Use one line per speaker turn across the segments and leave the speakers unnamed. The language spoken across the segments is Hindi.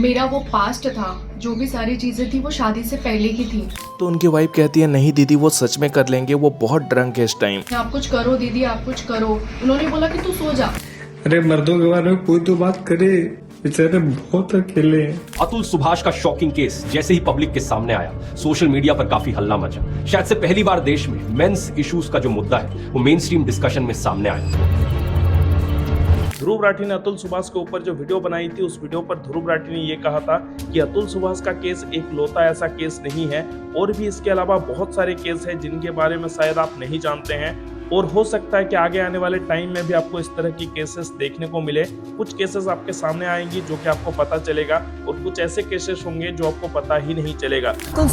मेरा वो पास्ट था, जो भी सारी चीजें थी वो शादी से पहले की थी।
तो उनकी वाइफ कहती है नहीं दीदी वो सच में कर लेंगे, वो बहुत ड्रंक है इस टाइम।
आप कुछ करो दीदी, आप कुछ करो। उन्होंने बोला कि तू सो जा।
अरे मर्दों के बारे में कोई तो बात करे, बेचारे बहुत अकेले हैं।
अतुल सुभाष का शॉकिंग केस जैसे ही पब्लिक के सामने आया, सोशल मीडिया पर काफी हल्ला मचा। शायद से पहली बार देश में मेंस इश्यूज का जो मुद्दा है वो मेन स्ट्रीम डिस्कशन में सामने आया।
ध्रुव राठी ने अतुल सुभाष के ऊपर जो वीडियो बनाई थी, उस वीडियो पर ध्रुव राठी ने ये कहा था कि अतुल सुभाष का केस एक लौता ऐसा केस नहीं है, और भी इसके अलावा बहुत सारे केस हैं जिनके बारे में शायद आप नहीं जानते हैं, और हो सकता है कि आगे आने वाले टाइम में भी आपको इस तरह की केसेस देखने को मिले। कुछ केसेस आपके सामने आएंगी जो कि आपको पता चलेगा, और कुछ ऐसे केसेस होंगे जो आपको पता ही नहीं चलेगा।
अतुल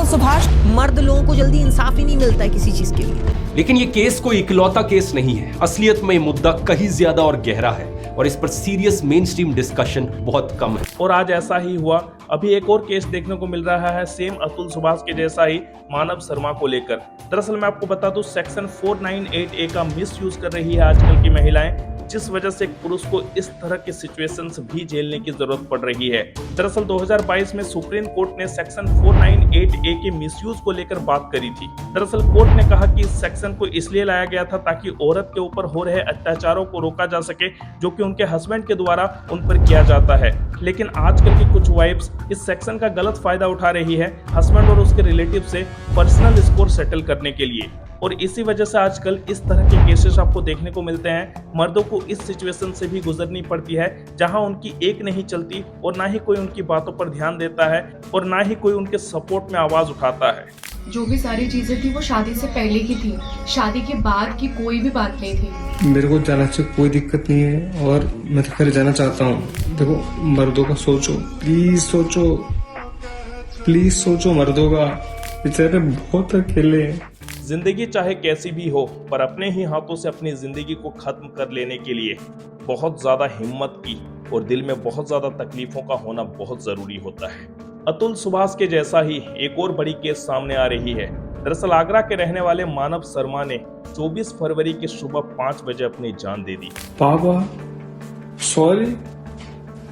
सुभाष मर्द लोगों को जल्दी इंसाफ ही नहीं मिलता है किसी चीज के लिए।
लेकिन ये केस कोई इकलौता केस नहीं है। असलियत में ये मुद्दा कहीं ज्यादा और गहरा है, और इस पर सीरियस मेन स्ट्रीम डिस्कशन बहुत कम है।
और आज ऐसा ही हुआ। अभी एक और केस देखने को मिल रहा है, सेम अतुल सुभाष के जैसा ही, मानव शर्मा को लेकर। दरअसल मैं आपको बता दूं, सेक्शन 498A का मिस यूज कर रही है आजकल की महिलाएं, जिस वजह से एक पुरुष को इस तरह के सिचुएशंस भी झेलने की जरूरत पड़ रही है। दरअसल 2022 में सुप्रीम कोर्ट ने सेक्शन 498A के मिसयूज को लेकर बात करी थी। दरअसल कोर्ट ने कहा कि इस सेक्शन को इसलिए लाया गया था ताकि औरत के ऊपर हो रहे अत्याचारों को रोका जा सके, जो कि उनके हस्बैंड के द्वारा उन पर किया जाता है। लेकिन आजकल की कुछ वाइफ्स इस सेक्शन का गलत फायदा उठा रही है हस्बैंड और उसके रिलेटिव से पर्सनल स्कोर सेटल करने के लिए, और इसी वजह से आजकल इस तरह के केसेस आपको देखने को मिलते हैं। मर्दों को इस सिचुएशन से भी गुजरनी पड़ती है जहां उनकी एक नहीं चलती, और ना ही कोई उनकी बातों पर ध्यान देता है, और ना ही कोई उनके सपोर्ट में आवाज उठाता है।
जो भी सारी चीजें थी वो शादी से पहले की थी, शादी के बाद की कोई भी बात नहीं थी।
मेरे को जाना से कोई दिक्कत नहीं है, और मैं तो घर जाना चाहता हूँ। देखो मर्दों का सोचो, प्लीज सोचो मर्दों का, बेचारे बहुत अकेले हैं।
जिंदगी चाहे कैसी भी हो, पर अपने ही हाथों से अपनी जिंदगी को खत्म कर लेने के लिए बहुत ज्यादा हिम्मत की और दिल में बहुत ज्यादा तकलीफों का होना बहुत जरूरी होता है। अतुल सुभाष के जैसा ही एक और बड़ी केस सामने आ रही है। दरअसल आगरा के रहने वाले मानव शर्मा ने 24 फरवरी की सुबह 5 बजे अपनी जान दे दी।
पापा sorry,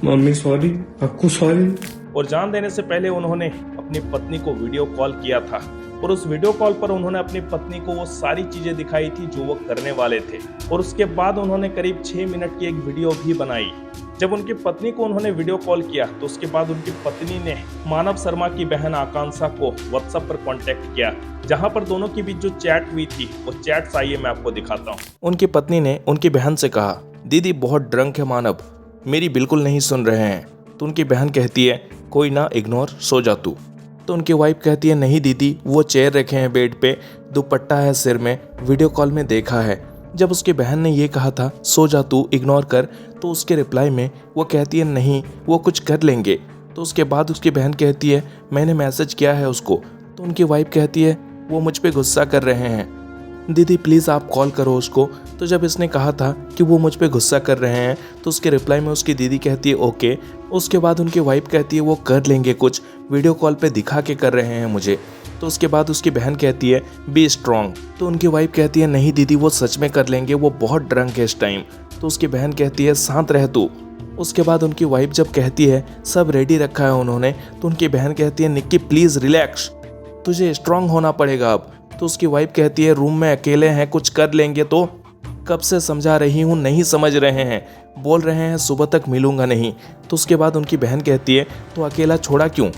mummy sorry, Akku sorry.
और जान देने से पहले उन्होंने अपनी पत्नी को वीडियो कॉल किया था, और उस वीडियो कॉल पर उन्होंने अपनी पत्नी को वो सारी चीजें दिखाई थी जो वो करने वाले थे। और उसके बाद उन्होंने करीब 6 मिनट की एक वीडियो भी बनाई। जब उनकी पत्नी को उन्होंने वीडियो कॉल किया तो उसके बाद उनकी पत्नी ने मानव शर्मा की बहन आकांक्षा को व्हाट्सएप पर कांटेक्ट किया, जहां पर दोनों के बीच जो चैट हुई थी वो चैट्स आइए मैं आपको दिखाता हूँ।
उनकी पत्नी ने उनकी बहन से कहा दीदी बहुत ड्रंक है मानव, मेरी बिल्कुल नहीं सुन रहे हैं। तो उनकी बहन कहती है कोई ना, इग्नोर, सो जा तू। तो उनकी वाइफ कहती है नहीं दीदी, वो चेयर रखे हैं बेड पे, दुपट्टा है सिर में, वीडियो कॉल में देखा है। जब उसकी बहन ने ये कहा था सो जा तू, इग्नोर कर, तो उसके रिप्लाई में वो कहती है नहीं वो कुछ कर लेंगे। तो उसके बाद उसकी बहन कहती है मैंने मैसेज किया है उसको। तो उनकी वाइफ कहती है वो मुझ पे गुस्सा कर रहे हैं, दीदी प्लीज़ आप कॉल करो उसको। तो जब इसने कहा था कि वो मुझ पे गुस्सा कर रहे हैं तो उसके रिप्लाई में उसकी दीदी कहती है ओके। उसके बाद उनकी वाइफ कहती है वो कर लेंगे कुछ, वीडियो कॉल पे दिखा के कर रहे हैं मुझे। तो उसके बाद उसकी बहन कहती है बी स्ट्रॉन्ग। तो उनकी वाइफ कहती है नहीं दीदी वो सच में कर लेंगे, वो बहुत ड्रंक है इस टाइम। तो उसकी बहन कहती है शांत रह तू। उसके बाद उनकी वाइफ जब कहती है सब रेडी रखा है उन्होंने, तो उनकी बहन कहती है निक्की प्लीज़ रिलैक्स, तुझे स्ट्रांग होना पड़ेगा अब। तो उसकी वाइफ कहती है रूम में अकेले हैं, कुछ कर लेंगे। तो कब से समझा रही हूँ, नहीं समझ रहे हैं, बोल रहे हैं सुबह तक मिलूंगा नहीं। तो उसके बाद उनकी बहन कहती है तो अकेला छोड़ा क्यों।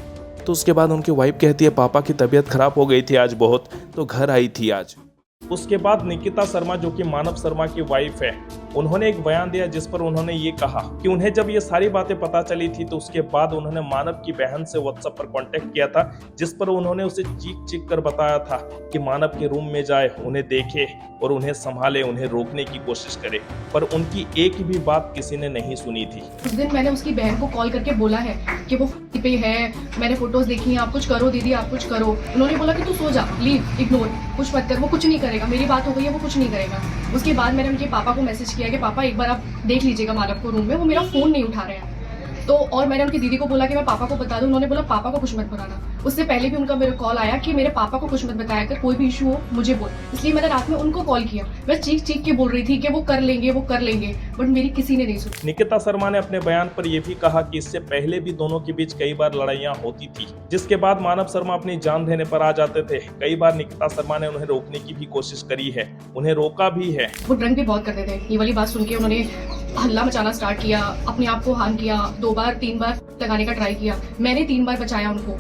तो उसके बाद उनकी वाइफ कहती है पापा की तबीयत खराब हो गई थी आज बहुत, तो घर आई थी आज।
उसके बाद निकिता शर्मा जो कि मानव शर्मा की वाइफ है, उन्होंने एक बयान दिया जिस पर उन्होंने ये कहा कि उन्हें जब ये सारी बातें पता चली थी तो उसके बाद उन्होंने मानव की बहन से व्हाट्सएप पर कांटेक्ट किया था, जिस पर उन्होंने उसे चीख चीख कर बताया था कि मानव के रूम में जाए, उन्हें देखे और उन्हें संभाले, उन्हें रोकने की कोशिश करे, पर उनकी एक भी बात किसी ने नहीं सुनी थी।
उस दिन मैंने उसकी बहन को कॉल करके बोला है कि वो पे है, मैंने फोटोज देखी हैं, आप कुछ करो दीदी, आप कुछ करो। उन्होंने बोला कि तू सो जा, लीव, इग्नोर, कुछ मत कर, वो कुछ नहीं करेगा, मेरी बात हो गई है, वो कुछ नहीं करेगा। उसके बाद मैंने उनके पापा को मैसेज किया कि पापा एक बार आप देख लीजिएगा मानव को रूम में, वो मेरा फ़ोन नहीं उठा रहे हैं। तो और मैंने उनकी दीदी को बोला कि मैं पापा को बता दूं, उन्होंने बोला पापा को कुछ मत बताना। उससे पहले भी उनका मेरा कॉल आया कि मेरे पापा को कुछ मत बताया कर, कोई भी इशू हो मुझे बोल। इसलिए मैंने रात में उनको कॉल किया। मैं चीख के बोल रही थी कि वो कर लेंगे, बट मेरी किसी ने नहीं सुनी।
निकिता शर्मा ने अपने बयान पर यह भी कहा कि इससे पहले भी दोनों के बीच कई बार लड़ाइयां होती थी, जिसके बाद मानव शर्मा अपनी जान देने पर आ जाते थे। कई बार निकिता शर्मा ने उन्हें रोकने की भी कोशिश करी है, उन्हें रोका भी है।
वो ड्रंक भी बहुत करते थे। ये वाली बात सुन के उन्होंने हल्ला मचाना स्टार्ट किया, अपने आप को हार्म किया, 2 बार 3 बार लगाने का ट्राई किया। मैंने 3 बार बचाया उनको,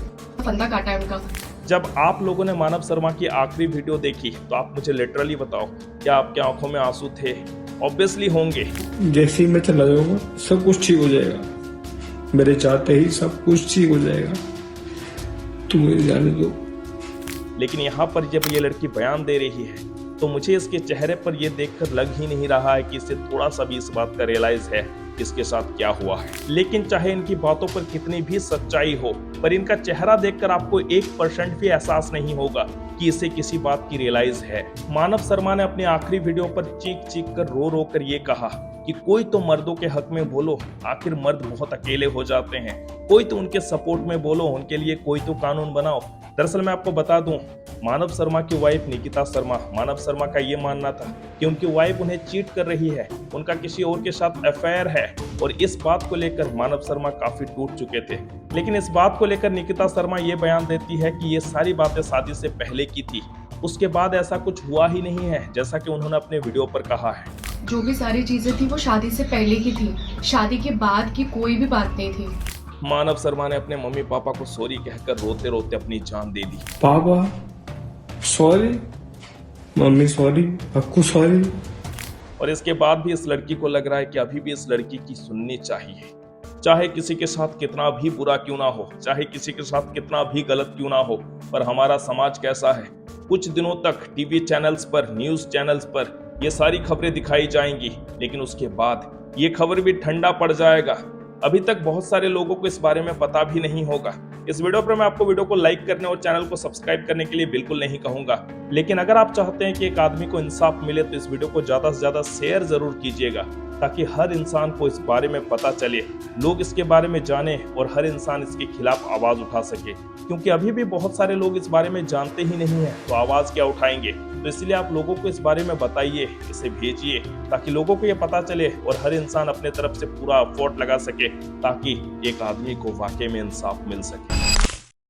फंदा काटा है उनका।
जब आप लोगों ने मानव शर्मा की आखिरी वीडियो देखी तो आप मुझे लिटरली बताओ, क्या आपके आंखों में आंसू थे? ऑब्वियसली होंगे।
जैसे ही मैं चला जाऊंगा सब कुछ ठीक हो जाएगा, मेरे चाहते ही सब कुछ ठीक हो जाएगा, तुम मुझे जाने दो।
लेकिन यहाँ पर जब ये लड़की बयान दे रही है तो मुझे इसके चेहरे पर यह देखकर लग ही नहीं रहा है कि इसे थोड़ा सा भी इस बात का रियलाइज है कि इसके साथ क्या हुआ है। लेकिन चाहे इनकी बातों पर कितनी भी सच्चाई हो, पर इनका चेहरा देखकर आपको 1% भी एहसास नहीं होगा कि इसे किसी बात की रियलाइज है। मानव शर्मा ने अपनी आखिरी वीडियो पर चीख कर रो कर ये कहा कि कोई तो मर्दों के हक में बोलो, आखिर मर्द बहुत अकेले हो जाते हैं, कोई तो उनके सपोर्ट में बोलो, उनके लिए कोई तो कानून बनाओ। दरअसल मैं आपको बता दूं, मानव शर्मा की वाइफ निकिता शर्मा, मानव शर्मा का ये मानना था कि उनकी वाइफ उन्हें चीट कर रही है, उनका किसी और के साथ अफेयर है, और इस बात को लेकर मानव शर्मा काफी टूट चुके थे। लेकिन इस बात को लेकर निकिता शर्मा ये बयान देती है कि ये सारी बातें शादी से पहले की थी, उसके बाद ऐसा कुछ हुआ ही नहीं है, जैसा कि उन्होंने अपने वीडियो पर कहा है।
जो भी सारी चीजें थी वो शादी से पहले की थी, शादी के बाद की कोई भी बात नहीं थी।
मानव शर्मा ने अपने मम्मी पापा को सॉरी कहकर रोते रोते अपनी जान दे दी।
पापा sorry, mummy sorry, Akku sorry.
और इसके बाद भी इस लड़की को लग रहा है कि अभी भी इस लड़की की सुननी चाहिए, चाहे किसी के साथ कितना भी बुरा क्यों ना हो, चाहे किसी के साथ कितना भी गलत क्यों ना हो। पर हमारा समाज कैसा है, कुछ दिनों तक टीवी चैनल्स पर, न्यूज चैनल्स पर ये सारी खबरें दिखाई जाएंगी, लेकिन उसके बाद ये खबर भी ठंडा पड़ जाएगा। अभी तक बहुत सारे लोगों को इस बारे में पता भी नहीं होगा। इस वीडियो पर मैं आपको वीडियो को लाइक करने और चैनल को सब्सक्राइब करने के लिए बिल्कुल नहीं कहूंगा, लेकिन अगर आप चाहते हैं कि एक आदमी को इंसाफ मिले तो इस वीडियो को ज्यादा से ज्यादा शेयर जरूर कीजिएगा, ताकि हर इंसान को इस बारे में पता चले, लोग इसके बारे में जाने और हर इंसान इसके खिलाफ आवाज उठा सके। क्योंकि अभी भी बहुत सारे लोग इस बारे में जानते ही नहीं है, तो आवाज क्या उठाएंगे। तो इसलिए आप लोगों को इस बारे में बताइए, इसे भेजिए, ताकि लोगों को ये पता चले और हर इंसान अपने तरफ से पूरा एफर्ट लगा सके, ताकि एक आदमी को वाकई में इंसाफ मिल सके।